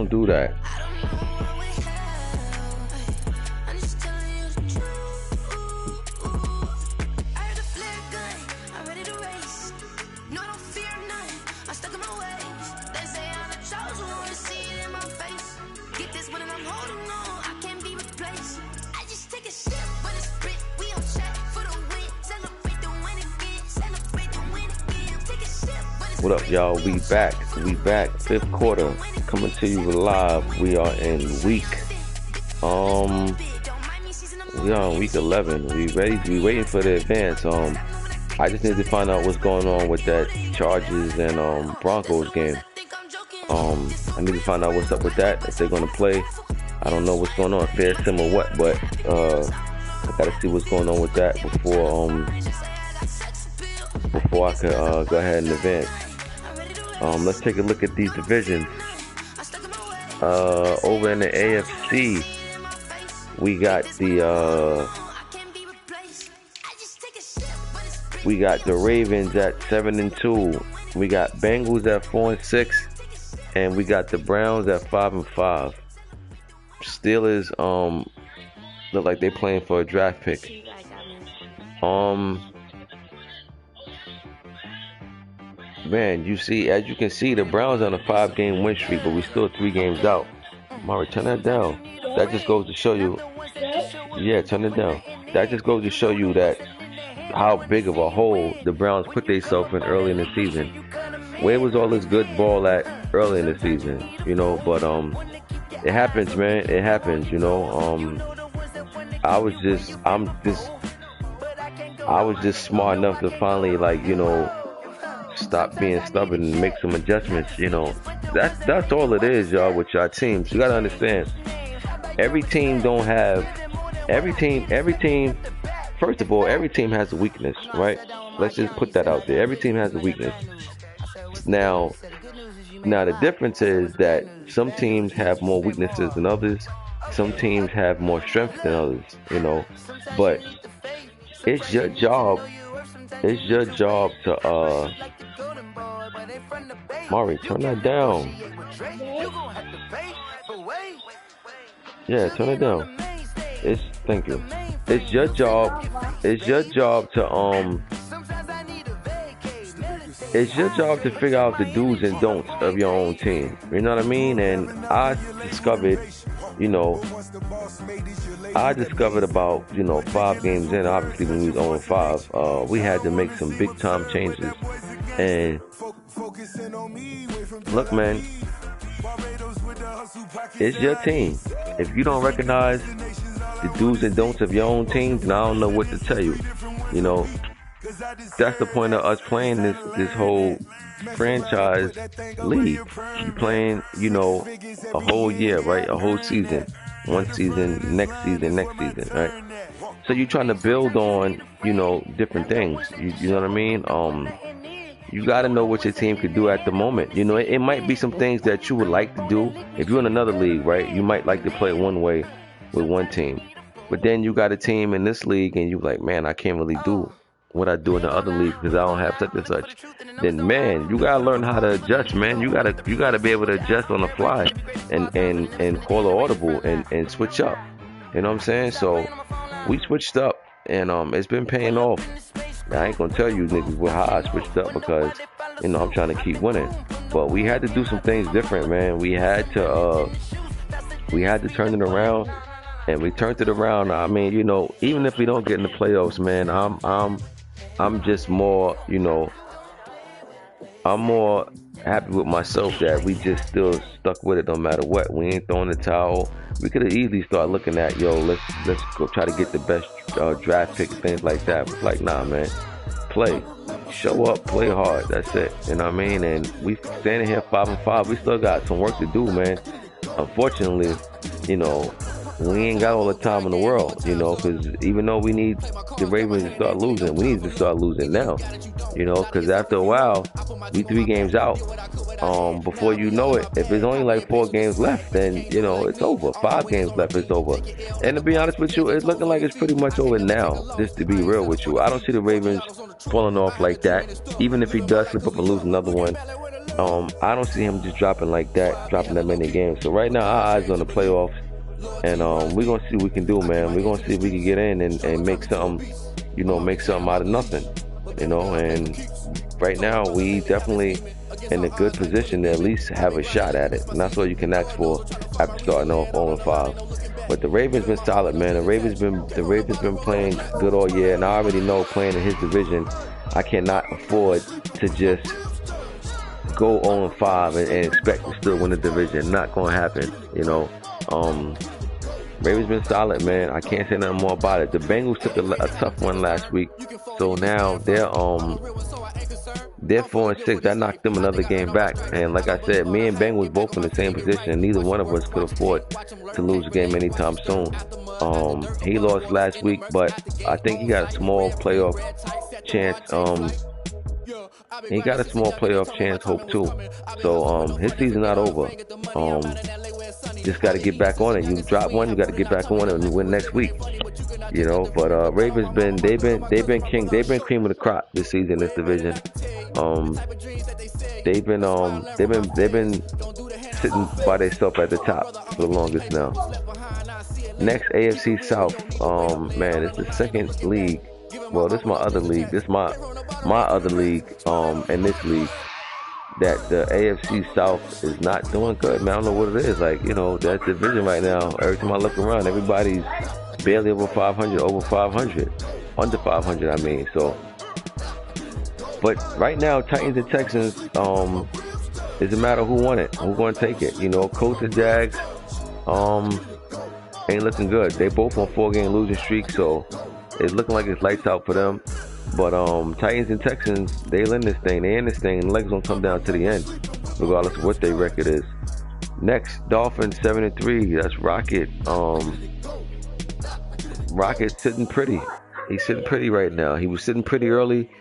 Don't do that. What up, y'all? We back. We back. Fifth quarter. Coming to you live. We are in week. We are on week 11. We ready? We waiting for the advance. I just need to find out what's going on with that Chargers and Broncos game. I need to find out what's up with that. If they're gonna play, I don't know what's going on. Fair sim or what? But I gotta see what's going on with that before I could go ahead and advance. Let's take a look at these divisions. Over in the AFC, we got the Ravens at 7-2. We got Bengals at 4-6, and we got the Browns at 5-5. Steelers look like they're playing for a draft pick. Man, as you can see, the Browns on a 5-game win streak, but we still 3 games out. Mari, turn that down. That just goes to show you. Yeah, turn it down. That just goes to show you that how big of a hole the Browns put themselves in early in the season. Where was all this good ball at early in the season? But it happens, man. It happens. I was just smart enough to finally stop being stubborn and make some adjustments. That's all it is, y'all, with y'all teams. You gotta understand, every team first of all, every team has a weakness, right? Let's just put that out there. Every team has a weakness. Now the difference is that some teams have more weaknesses than others. Some teams have more strength than others, but it's your job to Mari, turn that down. Yeah, turn it down. Thank you. It's your job to figure out the do's and don'ts of your own team. You know what I mean? And I discovered about 5 games in, obviously when we was 0-5, we had to make some big time changes. And look, man, it's your team. If you don't recognize the do's and don'ts of your own team, then I don't know what to tell you. That's the point of us playing this whole franchise league. You playing, a whole year, right? A whole season. One season, next season, right? So you're trying to build on, different things. You know what I mean? You got to know what your team could do at the moment. It might be some things that you would like to do. If you're in another league, right, you might like to play one way with one team. But then you got a team in this league and you're like, man, I can't really do what I do in the other league because I don't have such and such. Then, man, you got to learn how to adjust, man. You got to be able to adjust on the fly and call an audible and switch up. You know what I'm saying? So we switched up and it's been paying off. I ain't gonna tell you niggas how I switched up because I'm trying to keep winning. But we had to do some things different, man. We had to turn it around, and we turned it around. I mean, even if we don't get in the playoffs, man, I'm just more, I'm more happy with myself that we just still stuck with it no matter what. We ain't throwing the towel. We could have easily started looking at, let's go try to get the best draft pick, things like that. It's like, nah, man, play, show up, play hard. That's it. You know what I mean? And we standing here 5-5. We still got some work to do, man. Unfortunately, we ain't got all the time in the world, because even though we need the Ravens to start losing, we need to start losing now, because after a while, we 3 games out. Before you know it, if it's only like 4 games left, then, it's over. 5 games left, it's over. And to be honest with you, it's looking like it's pretty much over now, just to be real with you. I don't see the Ravens falling off like that. Even if he does slip up and lose another one, I don't see him just dropping like that, dropping that many games. So right now, our eyes on the playoffs, and we're gonna see what we can do, man. We're gonna see if we can get in and make something, make something out of nothing, And right now, we definitely in a good position to at least have a shot at it, and that's all you can ask for after starting off 0-5. But the Ravens been solid, man. The Ravens been playing good all year, and I already know playing in his division, I cannot afford to just go 0-5 and expect to still win the division. Not gonna happen, Ravens been solid, man. I can't say nothing more about it. The Bengals took a tough one last week, so now they're 4-6. That knocked them another game back. And like I said, me and Bengals both in the same position. Neither one of us could afford to lose a game anytime soon. He lost last week, but I think he got a small playoff chance. He got a small playoff chance, hope too. So his season not over. Just got to get back on it. You drop one, you got to get back on it and win next week. But Ravens they've been king. They've been cream of the crop this season, this division. They've been sitting by themselves at the top for the longest now. Next, AFC South. Man, it's the second league. Well, this is my other league. This is my other league. In this league, that the AFC South is not doing good, man. I don't know what it is. That division right now. Every time I look around, everybody's barely over 500, over 500, under 500. I mean, so. But right now, Titans and Texans, it's a matter of who won it, who's going to take it. Colts and Jags, ain't looking good. They both on 4-game losing streak, so it's looking like it's lights out for them. But Titans and Texans, they in this thing, and the legs gonna come down to the end, regardless of what their record is. Next, Dolphins 7-3. That's Rocket. Rocket's sitting pretty. He's sitting pretty right now. He was sitting pretty early.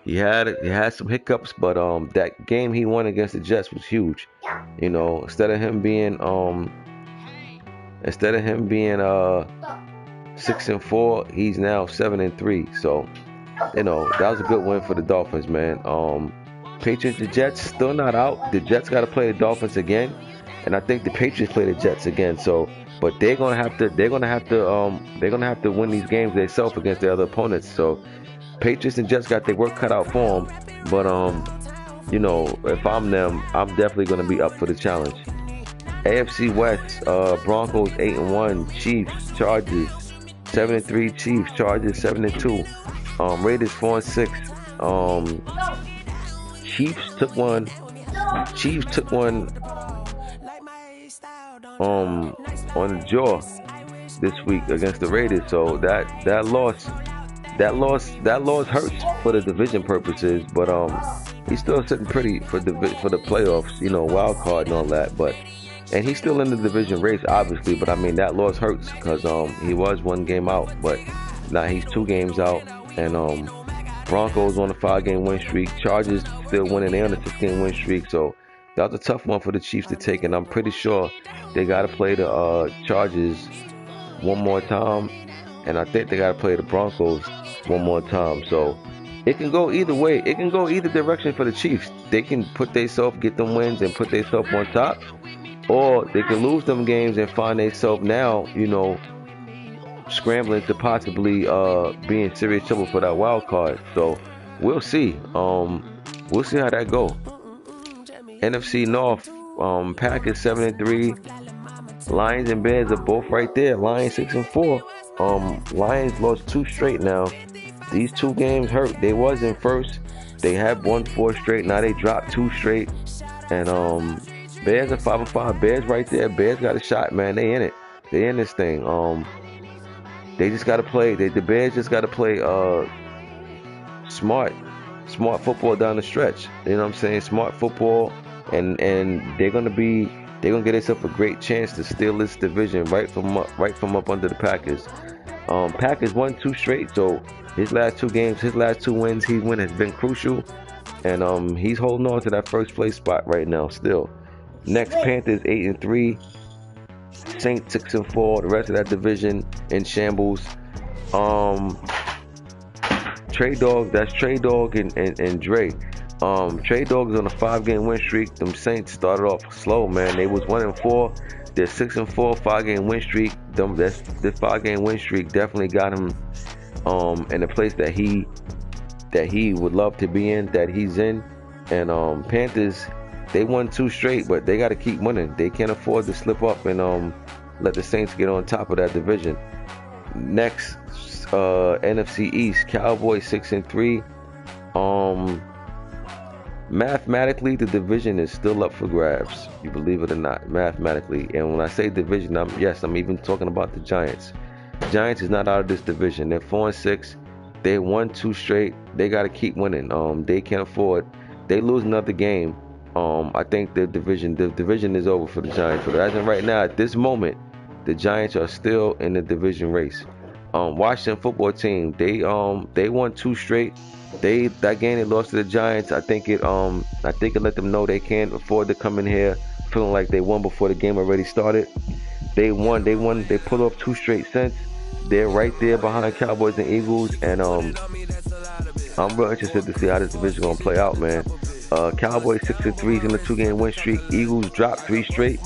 He had some hiccups, but that game he won against the Jets was huge. Instead of him being 6-4, he's now 7-3. So, that was a good win for the Dolphins, man. Patriots, the Jets still not out. The Jets got to play the Dolphins again, and I think the Patriots play the Jets again. So, but they're gonna have to win these games themselves against their other opponents. So, Patriots and Jets got their work cut out for them. But if I'm them, I'm definitely gonna be up for the challenge. AFC West, Broncos 8-1, Chiefs, Chargers 7-3, Chiefs, Chargers 7-2, Raiders 4-6. Chiefs took one on the jaw this week against the Raiders. So that loss hurts for the division purposes, but he's still sitting pretty for the playoffs, wild card and all that. And he's still in the division race, obviously. But I mean, that loss hurts because he was 1 game out, but now he's 2 games out. And Broncos on a 5-game win streak. Chargers still winning. They're on a 6-game win streak. So that was a tough one for the Chiefs to take. And I'm pretty sure they got to play the Chargers one more time. And I think they got to play the Broncos one more time. So it can go either way. It can go either direction for the Chiefs. They can get them wins and put themselves on top. Or they can lose them games and find themselves now, scrambling to possibly be in serious trouble for that wild card. So we'll see. We'll see how that go. NFC North, Packers 7-3. Lions and Bears are both right there. Lions 6-4. Lions lost 2 straight now. These 2 games hurt. They was in first. They had won 4 straight. Now they dropped 2 straight. And Bears are 5-5. Bears right there. Bears got a shot, man. They in it. They in this thing. They just got to play. The Bears just got to play smart football down the stretch. You know what I'm saying? Smart football, and they're gonna get themselves a great chance to steal this division right from up under the Packers. Packers won 2 straight, so his last 2 games, his last 2 wins, he's won has been crucial, and he's holding on to that first place spot right now still. Next, Panthers 8-3, Saints 6-4. The rest of that division in shambles. Trey Dog, that's Trey Dog and Dre. Trade Dogs on a 5-game win streak. Them Saints started off slow, man. They was 1-4. They're 6-4, 5-game win streak. This 5-game win streak definitely got him in a place that he would love to be in, that he's in. And Panthers, they won 2 straight, but they got to keep winning. They can't afford to slip up and let the Saints get on top of that division. Next, NFC East, Cowboys 6-3. Mathematically, the division is still up for grabs. You believe it or not, mathematically. And when I say division, I'm even talking about the Giants. The Giants is not out of this division. They're 4-6. They won 2 straight. They got to keep winning. They can't afford. They lose another game. I think the division is over for the Giants. But as of right now, at this moment, the Giants are still in the division race. Washington football team, they won 2 straight. That game they lost to the Giants. I think it let them know they can't afford to come in here feeling like they won before the game already started. They won. They pulled off 2 straight since. They're right there behind Cowboys and Eagles, and I'm real interested to see how this division gonna play out, man. Cowboys 6-3 in a 2-game win streak. Eagles dropped 3 straight.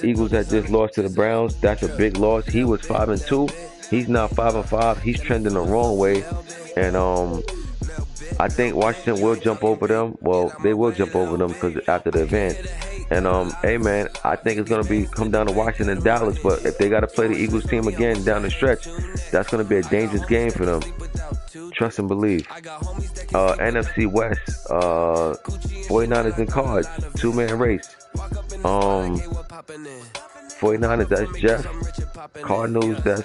Eagles that just lost to the Browns. That's a big loss. He was 5-2. He's now 5-5. He's trending the wrong way, and I think Washington will jump over them. Well, they will jump over them because after the event. And hey man, I think it's gonna come down to Washington and Dallas. But if they gotta play the Eagles team again down the stretch, that's gonna be a dangerous game for them. Trust and believe. NFC West, 49ers and Cards, 2-man race. 49ers, that's Jeff. Cardinals, that's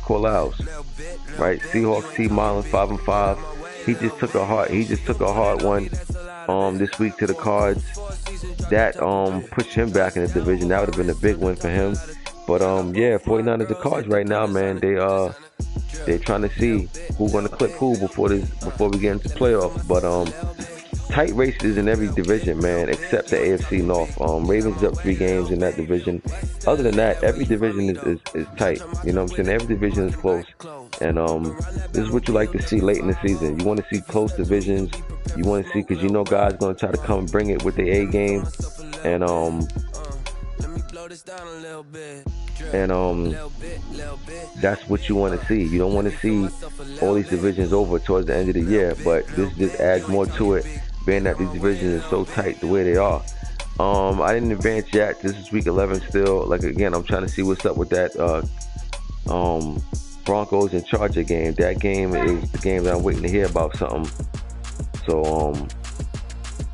Corliss, right? Seahawks, T. Mullins, 5-5. He just took a hard one this week to the Cards. That pushed him back in the division. That would have been a big win for him. But yeah, 49ers and Cards right now, man. They're trying to see who's gonna clip who before we get into playoffs. But tight races in every division, man, except the AFC North. Ravens up 3 games in that division. Other than that, every division is tight. You know what I'm saying? Every division is close. And this is what you like to see late in the season. You want to see close divisions. You want to see, because you know guys going to try to come and bring it with the A game. And that's what you want to see. You don't want to see all these divisions over towards the end of the year, but this just adds more to it, being that these divisions are so tight the way they are. I didn't advance yet. This is week 11 still. Like, again, I'm trying to see what's up with that Broncos and Charger game. That game is the game that I'm waiting to hear about something. So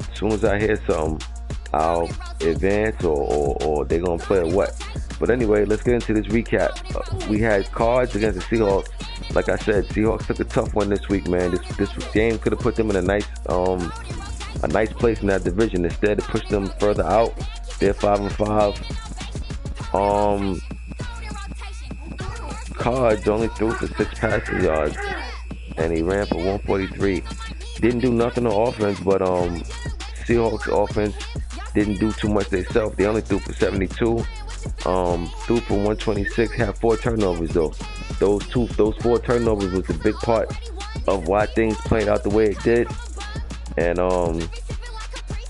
as soon as I hear something, I'll advance or they're gonna play or what. But anyway, let's get into this recap. We had Cards against the Seahawks. Like I said, Seahawks took a tough one this week, man. This game could have put them in a nice place in that division. Instead, it pushed them further out. They're 5-5. Cards only threw for 6 passing yards, and he ran for 143. Didn't do nothing on offense, but Seahawks offense didn't do too much themselves. They only threw for 72. Threw for 126. Had 4 turnovers though. Those 4 turnovers was a big part of why things played out the way it did. And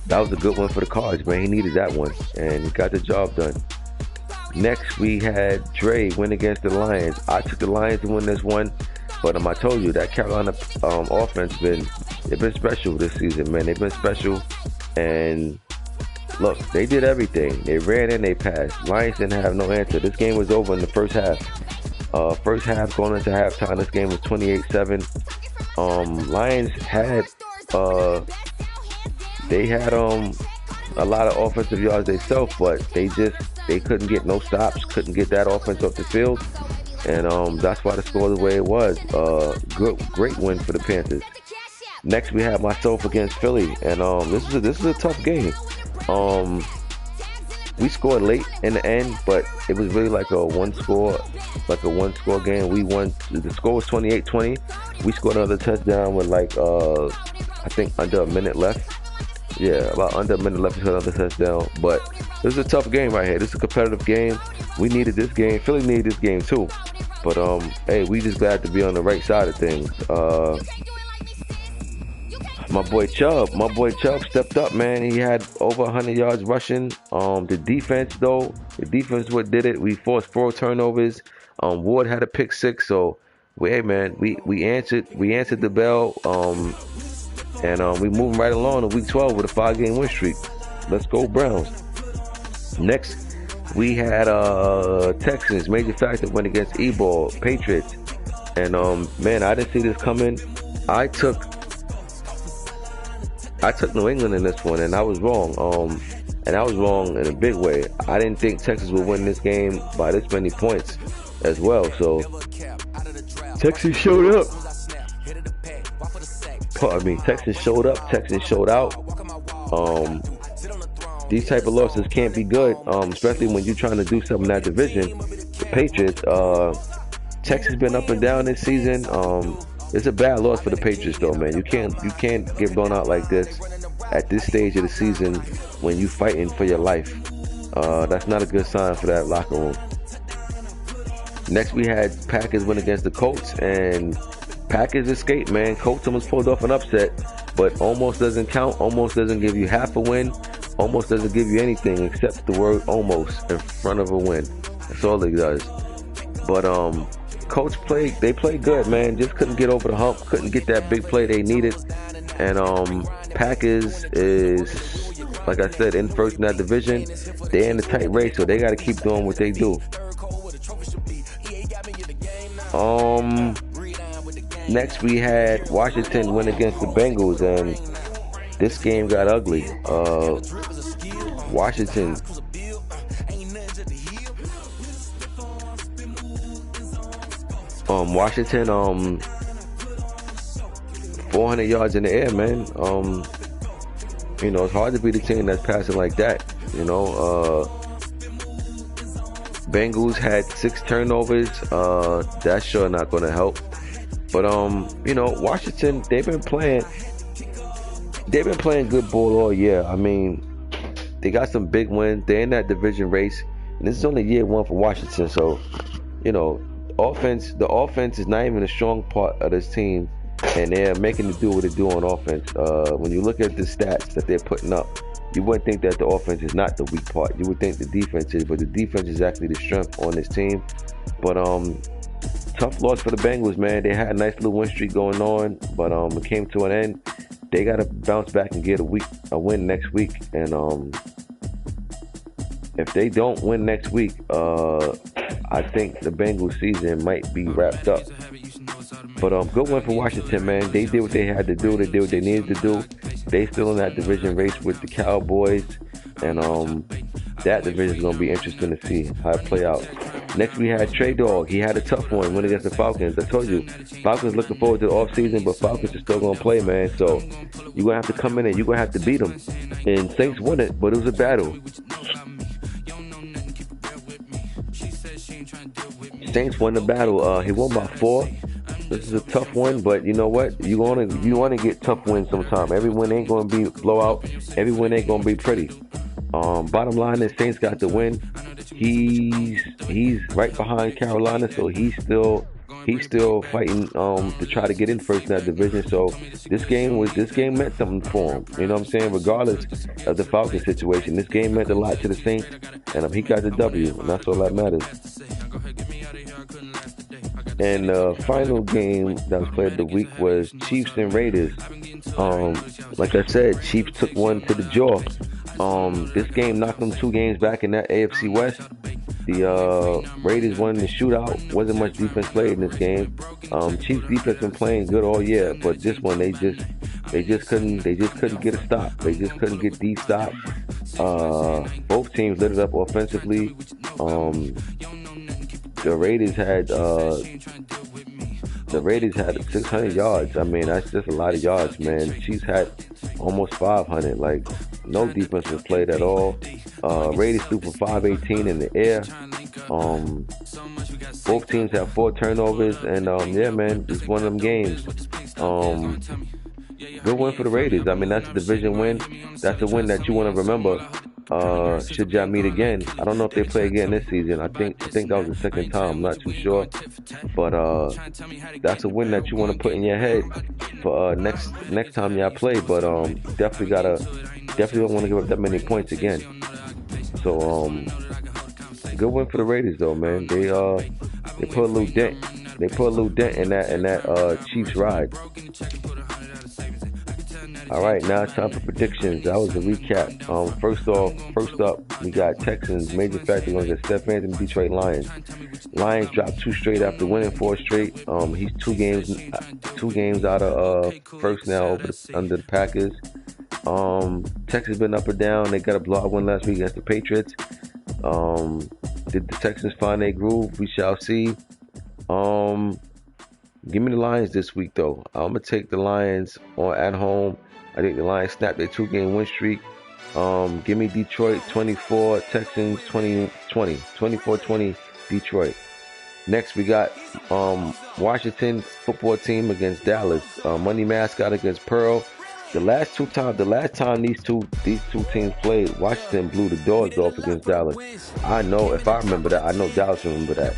that was a good one for the Cards, man. He needed that one, and he got the job done. Next, we had Dre win against the Lions. I took the Lions to win this one, but I told you that Carolina offense they've been special this season, man. They've been special, and look, they did everything. They ran and they passed. Lions didn't have no answer. This game was over in the first half. First half going into halftime, this game was 28-7. Lions had they had a lot of offensive yards themselves, but they couldn't get no stops, couldn't get that offense off the field, and that's why the score the way it was. Great win for the Panthers. Next, we have myself against Philly, and this is a tough game. We scored late in the end, but it was really like a one score game. We won. The score was 28-20. We scored another touchdown with I think under a minute left. Yeah, about under a minute left to another touchdown. But this is a tough game right here. This is a competitive game. We needed this game. Philly needed this game too. But hey, we just glad to be on the right side of things. My boy Chubb stepped up, man. He had over 100 yards rushing. The defense what did it. We forced 4 turnovers. Ward had a pick 6, so hey, man, we answered the bell. And we moving right along in week 12 with a 5-game win streak. Let's go Browns. Next, we had Texans. Major factor went against E-Ball, Patriots. And man, I didn't see this coming. I took New England in this one, and I was wrong. And I was wrong in a big way. I didn't think Texas would win this game by this many points as well. So Texas showed up. Pardon me. Texas showed up. Texas showed out. These type of losses can't be good, especially when you're trying to do something in that division. The Patriots, Texas been up and down this season. It's a bad loss for the Patriots, though, man. You can't get blown out like this at this stage of the season when you fighting for your life. That's not a good sign for that locker room. Next, we had Packers win against the Colts, and Packers escaped, man. Colts almost pulled off an upset, but almost doesn't count. Almost doesn't give you half a win. Almost doesn't give you anything except the word almost in front of a win. That's all it does. But Colts played good, man. Just couldn't get over the hump. Couldn't get that big play they needed. And Packers is, like I said, in first in that division. They're in a tight race, so they got to keep doing what they do. Next we had Washington win against the Bengals, and this game got ugly. Washington 400 yards in the air, man. It's hard to be the team that's passing like that. Bengals had 6 turnovers. That's sure not going to help. But Washington, they've been playing good ball all year. I mean, they got some big wins. They're in that division race, and this is only year 1 for Washington. So, the offense is not even a strong part of this team, and they're making it do what they do on offense. When you look at the stats that they're putting up, you wouldn't think that the offense is not the weak part. You would think the defense is, but the defense is actually the strength on this team. But tough loss for the Bengals, man. They had a nice little win streak going on, but it came to an end. They got to bounce back and get a win next week. And if they don't win next week, I think the Bengals season might be wrapped up. But good win for Washington, man. They did what they had to do. They did what they needed to do. They still in that division race with the Cowboys, and that division is going to be interesting to see how it play out. Next, we had Trey Dog. He had a tough one, win against the Falcons. I told you, Falcons looking forward to the offseason, but Falcons are still going to play, man. So you're going to have to come in and you're going to have to beat them. And Saints won it, but it was a battle. Saints won the battle. He won by 4. This is a tough one, but you know what? You want to get tough wins sometime. Every win ain't going to be blowout. Every win ain't going to be pretty. Bottom line is Saints got the win. He's right behind Carolina, so he's still fighting to try to get in first in that division. So this game meant something for him. You know what I'm saying? Regardless of the Falcons situation, this game meant a lot to the Saints, and he got the W, and that's all that matters. And the final game that was played the week was Chiefs and Raiders. Like I said, Chiefs took one to the jaw. This game knocked them 2 games back in that AFC West. The Raiders won the shootout. Wasn't much defense played in this game. Chiefs defense been playing good all year, but this one they just couldn't get a stop. They just couldn't get the stop. Both teams lit it up offensively. The Raiders had 600 yards. I mean, that's just a lot of yards, man. The Chiefs had almost 500. Like, no defense was played at all. Raiders threw for 518 in the air. Both teams have 4 turnovers, and yeah, man, it's one of them games. Good win for the Raiders. I mean, that's a division win. That's a win that you want to remember should y'all meet again. I don't know if they play again this season. I think that was the second time. I'm not too sure, but that's a win that you want to put in your head for next time y'all play. But definitely don't want to give up that many points again. So good win for the Raiders though, man. They put a little dent. They put a little dent in that Chiefs ride. All right, now it's time for predictions. That was a recap. First up, we got Texans major factor going against Steph Anthony, Detroit Lions. Lions dropped 2 straight after winning 4 straight. He's 2 games out of first now under the Packers. Texans been up or down. They got a blowout win last week against the Patriots. Did the Texans find their groove? We shall see. Give me the Lions this week, though. I'm going to take the Lions at home. I think the Lions snapped their 2-game win streak. Give me Detroit 24, Texans 20, 24-20 Detroit. Next, we got Washington football team against Dallas. Money Mascot against Pearl. The last time these two teams played, Washington blew the doors off against Dallas. I know, if I remember that, I know Dallas remember that.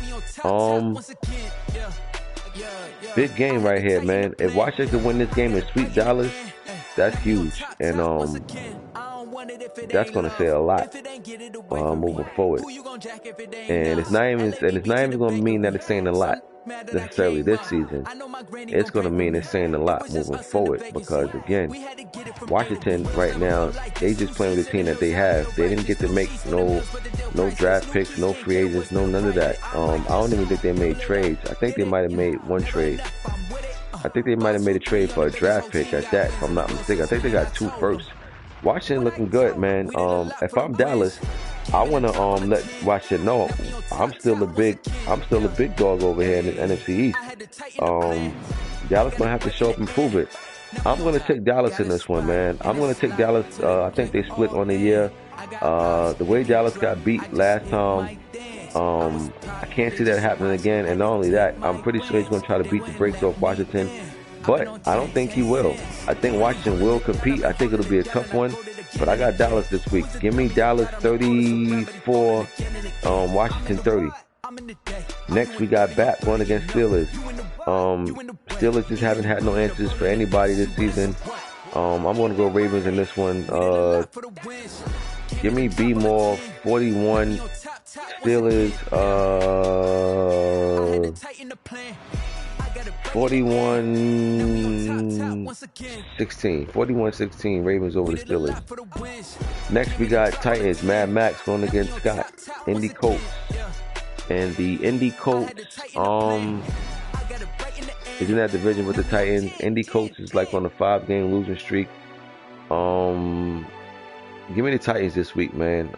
Big game right here, man. If Washington win this game and sweep Dallas, that's huge, and that's gonna say a lot moving forward. And it's not even gonna mean that it's saying a lot necessarily this season. It's gonna mean it's saying a lot moving forward, because again, Washington right now, they just playing with the team that they have. They didn't get to make no draft picks, no free agents, none of that. I don't even think they made trades. I think they might have made one trade. I think they might have made a trade for a draft pick at that, if I'm not mistaken. I think they got 2 firsts. Washington looking good, man. If I'm Dallas, I want to let Washington know I'm still a big dog over here in the NFC East. Dallas gonna have to show up and prove it. I'm gonna take Dallas in this one, man. I'm gonna take Dallas. I think they split on the year. The way Dallas got beat last time, I can't see that happening again. And not only that, I'm pretty sure he's going to try to beat the brakes off Washington. But I don't think he will. I think Washington will compete. I think it'll be a tough one. But I got Dallas this week. Give me Dallas 34, Washington 30. Next, we got Bat going against Steelers. Steelers just haven't had no answers for anybody this season. I'm going to go Ravens in this one. Give me B-More 41, Steelers 41-16, Ravens over the Steelers. Next, we got Titans, Mad Max going against Scott, Indy Colts. And the Indy Colts is in that division with the Titans. Indy Colts is like on a 5-game losing streak. Give me the Titans this week, man.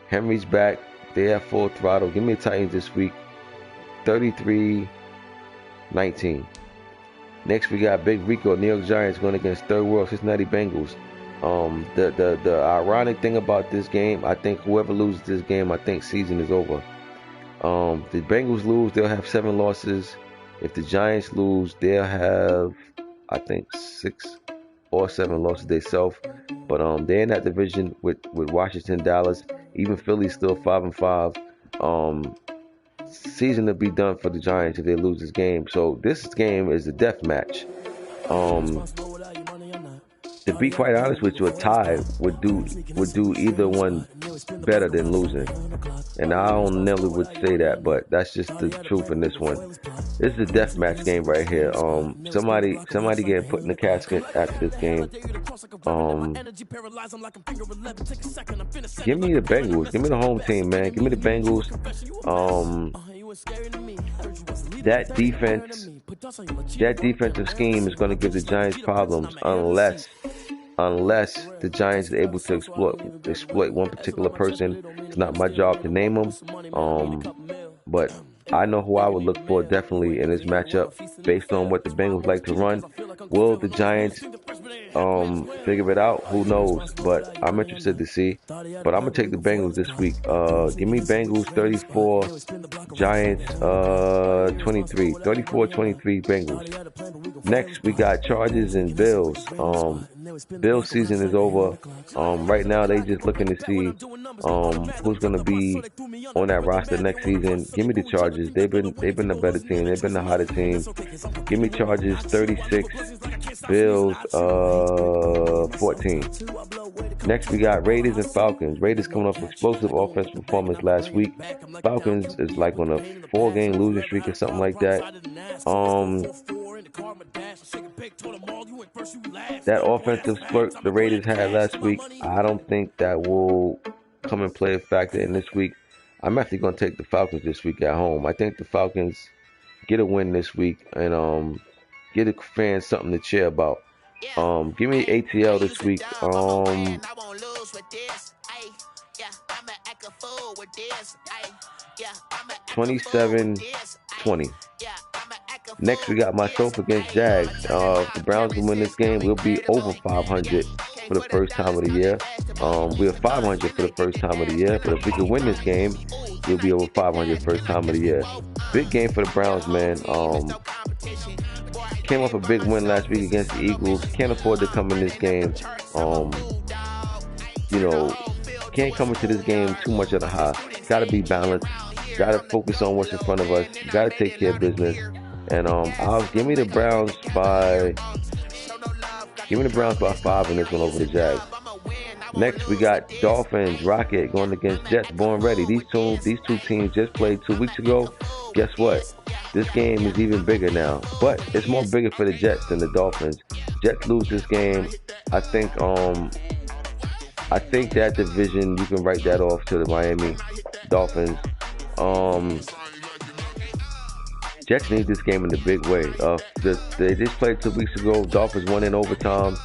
Henry's back. They have full throttle. Give me the Titans this week. 33-19. Next, we got Big Rico, New York Giants going against Third World Cincinnati Bengals. The ironic thing about this game, I think whoever loses this game, I think season is over. The Bengals lose, they'll have 7 losses. If the Giants lose, they'll have, I think, 6 or 7 losses themselves. But they're in that division with Washington, Dallas. Even Philly's still 5-5. Season to be done for the Giants if they lose this game. So this game is a death match. To be quite honest with you, a tie would do either one better than losing. And I don't never would say that, but that's just the truth in this one. This is a death match game right here. Somebody getting put in the casket after this game. Give me the Bengals. Give me the home team, man. Give me the Bengals. That defensive scheme is going to give the Giants problems unless the Giants are able to exploit one particular person. It's not my job to name them, but I know who I would look for definitely in this matchup based on what the Bengals like to run. Will the Giants figure it out? Who knows? But I'm interested to see. But I'm going to take the Bengals this week. Give me Bengals 34, Giants 23. 34-23 Bengals. Next, we got Chargers and Bills. Bills season is over. Right now they just looking to see who's gonna be on that roster next season. Give me the Chargers. They've been the better team. They've been the hotter team. Give me Chargers 36, Bills 14. Next we got Raiders and Falcons. Raiders coming off explosive offensive performance last week. Falcons is like on a 4-game losing streak or something like that. That offensive spurt the Raiders had last week, I don't think that will come and play a factor in this week. I'm actually going to take the Falcons this week at home. I think the Falcons get a win this week and get the fans something to cheer about. Give me ATL this week. 27-20. Next, we got myself against Jags. If the Browns can win this game, we'll be over 500 for the first time of the year. We're 500 for the first time of the year, but if we can win this game, we'll be over 500 first time of the year. Big game for the Browns, man. Came off a big win last week against the Eagles. Can't afford to come in this game. Can't come into this game too much at a high. Got to be balanced. Got to focus on what's in front of us. Got to take care of business. And I'll give me the Browns by 5 in this one over the Jags. Next, we got Dolphins, Rocket going against Jets, Born Ready. These two teams just played 2 weeks ago. Guess what? This game is even bigger now, but it's more bigger for the Jets than the Dolphins. Jets lose this game. I think that division, you can write that off to the Miami Dolphins. Jets need this game in a big way. They just played 2 weeks ago. Dolphins won in overtime.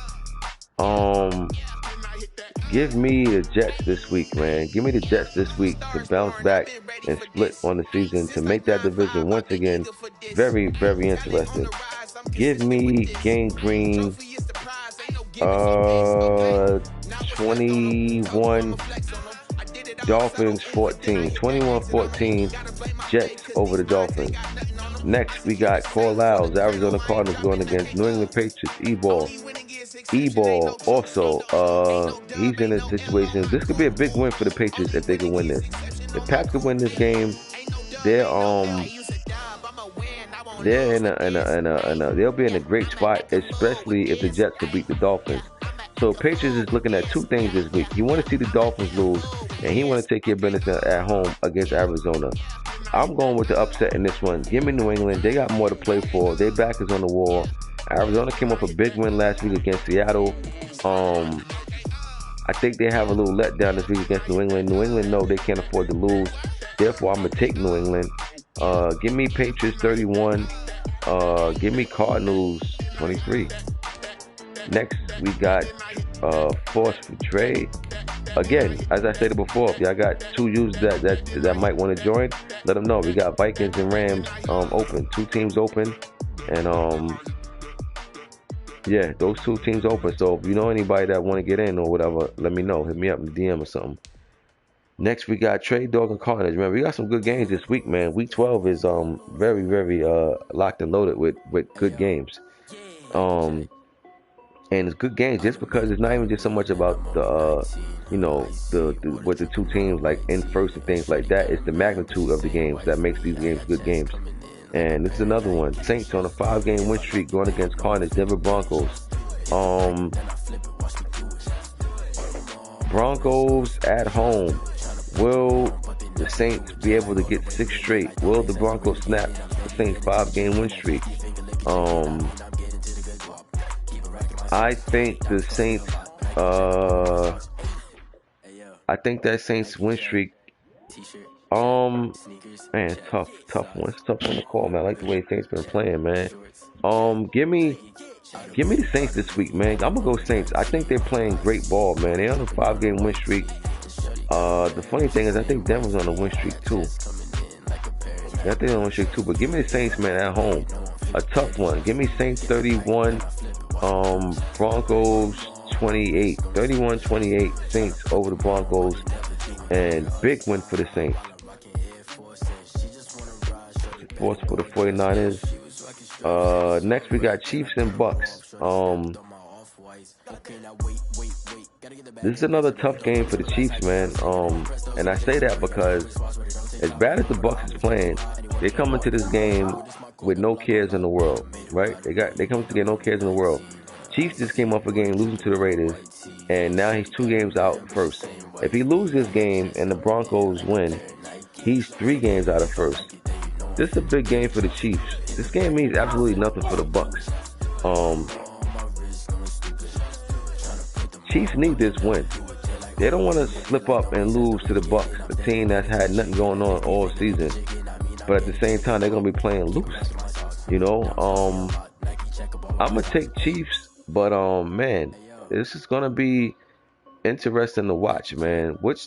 Give me the Jets this week, man. Give me the Jets this week to bounce back and split on the season to make that division once again very, very interesting. Give me Gang Green 21, Dolphins 14. 21-14, Jets over the Dolphins. Next, we got Carlisle's Arizona Cardinals going against New England Patriots, E-Ball also, he's in a situation. This could be a big win for the Patriots if they can win this. If Pats could win this game, they'll be in a great spot, especially if the Jets could beat the Dolphins. So Patriots is looking at 2 things this week. He want to see the Dolphins lose, and he want to take care of business at home against Arizona. I'm going with the upset in this one. Give me New England. They got more to play for. Their back is on the wall. Arizona came off a big win last week against Seattle. I think they have a little letdown this week against New England. New England know they can't afford to lose. Therefore, I'm going to take New England. Give me Patriots 31. Give me Cardinals 23. Next, we got Force for Trade. Again, as I stated before, if y'all got 2 users that might want to join, let them know. We got Vikings and Rams open. 2 teams open. And yeah, those 2 teams open. So if you know anybody that want to get in or whatever, let me know. Hit me up in the DM or something. Next, we got Trade Dog and Carnage. Man, we got some good games this week, man. Week 12 is very, very locked and loaded with good games. And it's good games just because it's not even just so much about the what the 2 teams like in first and things like that. It's the magnitude of the games that makes these games good games. And this is another one. Saints on a 5-game win streak going against Carnage, Denver Broncos. Broncos at home. Will the Saints be able to get 6 straight? Will the Broncos snap the Saints 5-game win streak? I think the Saints. I think that Saints win streak. Man, tough one. It's tough on the call, man. I like the way Saints been playing, man. Give me the Saints this week, man. I'm gonna go Saints. I think they're playing great ball, man. They're on a 5-game win streak. The funny thing is, I think Denver's on a win streak too. Yeah, I think they're on a win streak too. But give me the Saints, man, at home. A tough one. Give me Saints 31. Broncos 28. 31-28. Saints over the Broncos. And big win for the Saints. Sports for the 49ers. Next we got Chiefs and Bucks. This is another tough game for the Chiefs, man. And I say that because as bad as the Bucs is playing, they come into this game with no cares in the world, right? They come to get no cares in the world. Chiefs just came off a game losing to the Raiders, and now he's 2 games out first. If he loses this game and the Broncos win, he's 3 games out of first. This is a big game for the Chiefs. This game means absolutely nothing for the Bucs. Chiefs need this win. They don't want to slip up and lose to the Bucs, a team that's had nothing going on all season. But at the same time, they're gonna be playing loose. You know, I'm gonna take Chiefs, but man, this is gonna be interesting to watch, man. What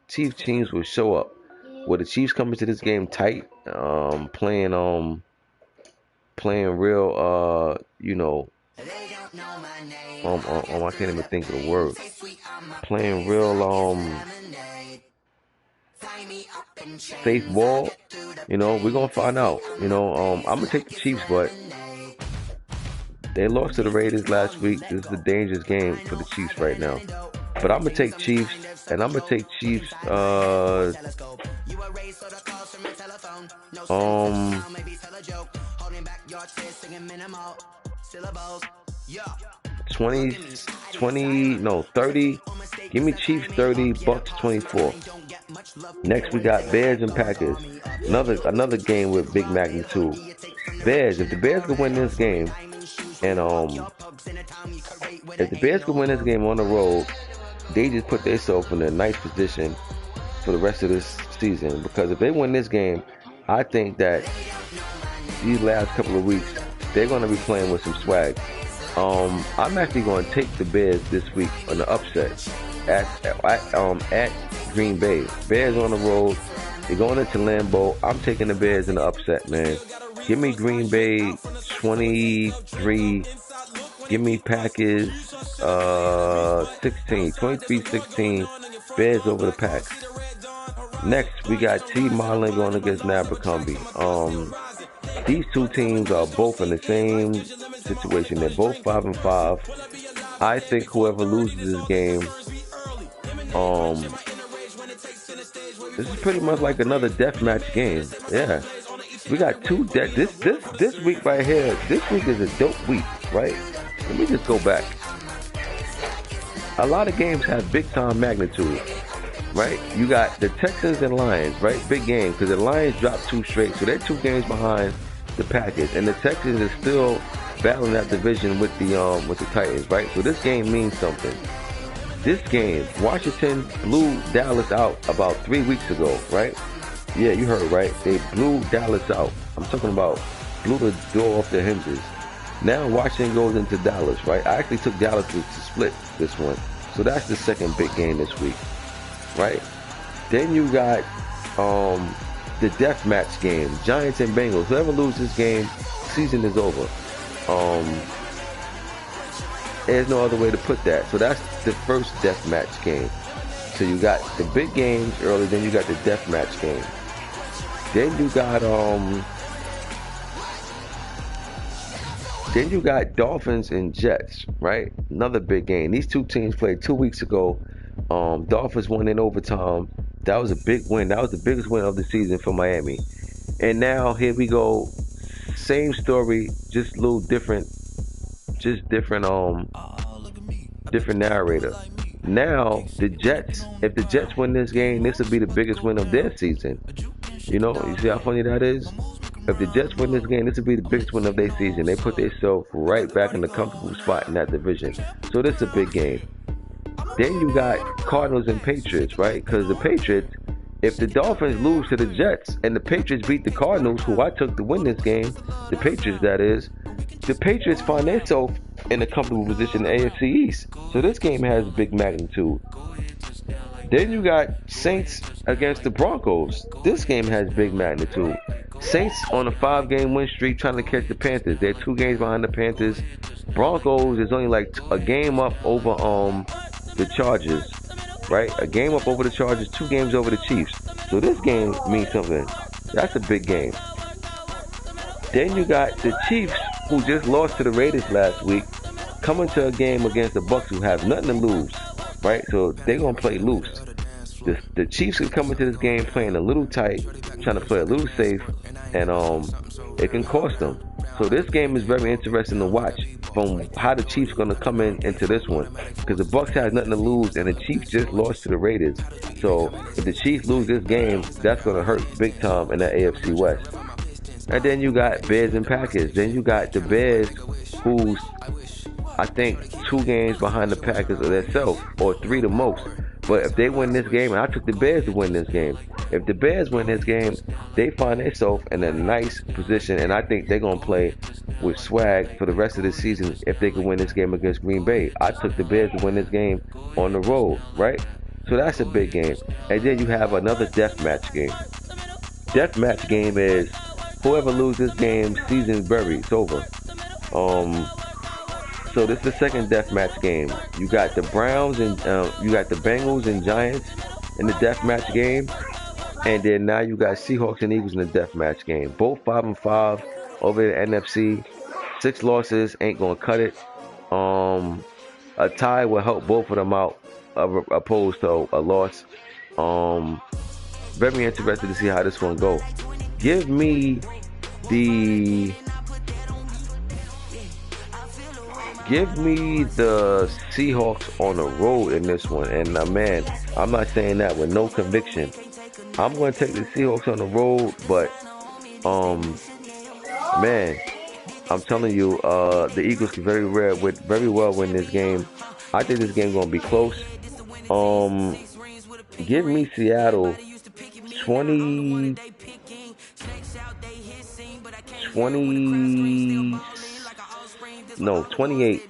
Chiefs teams will show up? Will the Chiefs come into this game tight, playing real, you know, I can't even think of the word. Playing real, safe ball. You know, we're gonna find out. You know, I'm gonna take the Chiefs, but they lost to the Raiders last week. This is a dangerous game for the Chiefs right now. But I'm gonna take Chiefs, and I'm gonna take Chiefs. 30. Give me Chiefs 30, Bucs 24. Next we got Bears and Packers. Another game with big magnitude. Bears, if the Bears could win this game, and if the Bears could win this game on the road, they just put themselves in a nice position for the rest of this season. Because if they win this game, I think that these last couple of weeks they're going to be playing with some swag. I'm actually going to take the Bears this week on the upset at Green Bay. Bears on the road. They're going into Lambeau. I'm taking the Bears in the upset, man. Give me Green Bay 23. Give me Packers 16. 23-16. Bears over the Packs. Next, we got T. Marlin going against Abercrombie. These two teams are both in the same situation. They're both 5-5. I think whoever loses this game, this is pretty much like another deathmatch game. Yeah, we got two death. This week right here. This week is a dope week, right? Let me just go back. A lot of games have big time magnitude, right? You got the Texans and Lions, right? Big game because the Lions dropped 2 straight, so they're 2 games behind the Packers, and the Texans is still battling that division with the Titans, right? So this game means something. This game, Washington blew Dallas out about 3 weeks ago, right? Yeah, you heard right. They blew Dallas out. I'm talking about blew the door off the hinges. Now Washington goes into Dallas, right? I actually took Dallas to split this one. So that's the second big game this week, right? Then you got the deathmatch game, Giants and Bengals. Whoever loses this game, season is over. There's no other way to put that. So that's the first deathmatch game. So you got the big games early, then you got the deathmatch game. Then you got Dolphins and Jets, right? Another big game. These two teams played 2 weeks ago. Dolphins won in overtime. That was a big win. That was the biggest win of the season for Miami. And now here we go. Same story, just a little different. Just different narrator. Now the Jets, if the Jets win this game, this will be the biggest win of their season. You know, you see how funny that is? If the Jets win this game, this will be the biggest win of their season. They put themselves right back in the comfortable spot in that division. So this is a big game. Then you got Cardinals and Patriots, right? Because the Patriots, if the Dolphins lose to the Jets and the Patriots beat the Cardinals, who I took to win this game, the Patriots that is, the Patriots find themselves in a comfortable position in the AFC East. So this game has big magnitude. Then you got Saints against the Broncos. This game has big magnitude. Saints on a 5-game win streak trying to catch the Panthers. They're 2 games behind the Panthers. Broncos is only like a game up over the Chargers, right? A game up over the Chargers, 2 games over the Chiefs. So this game means something. That's a big game. Then you got the Chiefs, who just lost to the Raiders last week. coming to a game against the Bucks who have nothing to lose, right? So they're gonna play loose. The Chiefs can come into this game playing a little tight, trying to play a little safe, and it can cost them. So this game is very interesting to watch from how the Chiefs going to come into this one, because the Bucks has nothing to lose and the Chiefs just lost to the Raiders. So if the Chiefs lose this game, that's going to hurt big time in the AFC West. And then you got Bears and Packers. Then you got the Bears, who's I think 2 games behind the Packers of themselves, or 3 the most. But if they win this game, and I took the Bears to win this game, if the Bears win this game, they find themselves in a nice position, and I think they're going to play with swag for the rest of the season if they can win this game against Green Bay. I took the Bears to win this game on the road, right? So that's a big game. And then you have another deathmatch game. Deathmatch game is whoever loses this game, season's buried. It's over. So this is the second deathmatch game. You got the Browns and you got the Bengals and Giants in the deathmatch game, and then now you got Seahawks and Eagles in the deathmatch game. Both 5-5 over the NFC. 6 losses ain't gonna cut it. A tie will help both of them out, opposed to a loss. Very interested to see how this one go. Give me the Seahawks on the road in this one. And man, I'm not saying that with no conviction. I'm going to take the Seahawks on the road, but man, I'm telling you, the Eagles can very well win this game. I think this game going to be close. Give me Seattle 20 no, 28.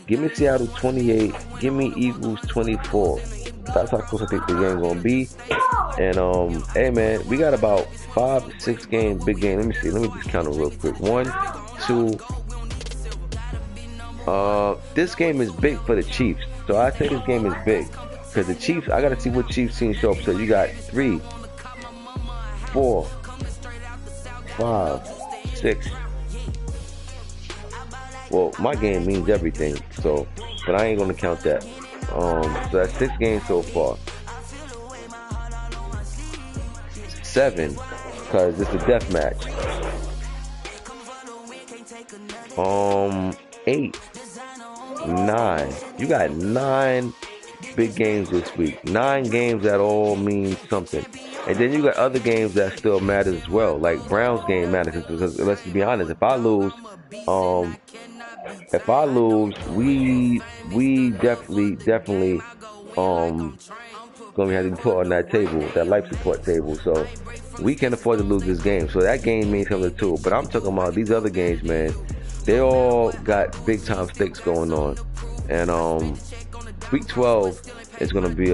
Give me Seattle 28. Give me Eagles 24. That's how close I think the game gonna be. And hey man, we got about 5 6 games, big game. Let me see. Let me just count it real quick. 1, 2. This game is big for the Chiefs. So I say this game is big because the Chiefs. I gotta see what Chiefs team show up. So you got 3, 4, 5, 6. Well, my game means everything, so, but I ain't gonna count that. So that's 6 games so far. 7, cause it's a death match. 8, 9. You got 9 big games this week. 9 games that all mean something. And then you got other games that still matter as well. Like Browns game matters because let's be honest, if I lose, we definitely gonna have to put on that table, that life support table. So we can't afford to lose this game. So that game means something too. But I'm talking about these other games, man. They all got big time stakes going on. And week 12 is gonna be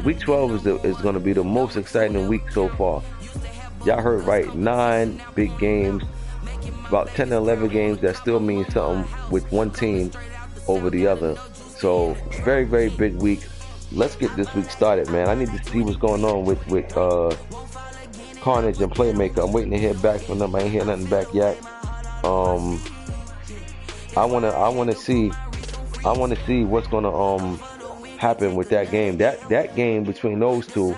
week 12 is gonna be the most exciting week so far. Y'all heard right, 9 big games. About 10 to 11 games that still mean something with one team over the other. So very, very big week. Let's get this week started, man. I need to see what's going on with Carnage and Playmaker. I'm waiting to hear back from them. I ain't hear nothing back yet. I wanna see what's gonna happen with that game. That game between those two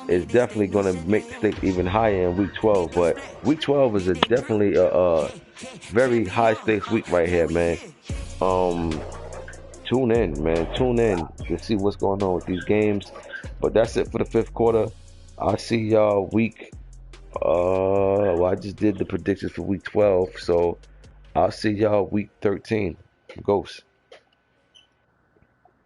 is definitely going to make the stakes even higher in week 12. But week 12 is definitely a very high stakes week right here, man. Tune in, man. Tune in to see what's going on with these games. But that's it for the 5th quarter. I'll see y'all week. I just did the predictions for week 12, so I'll see y'all week 13. Ghost.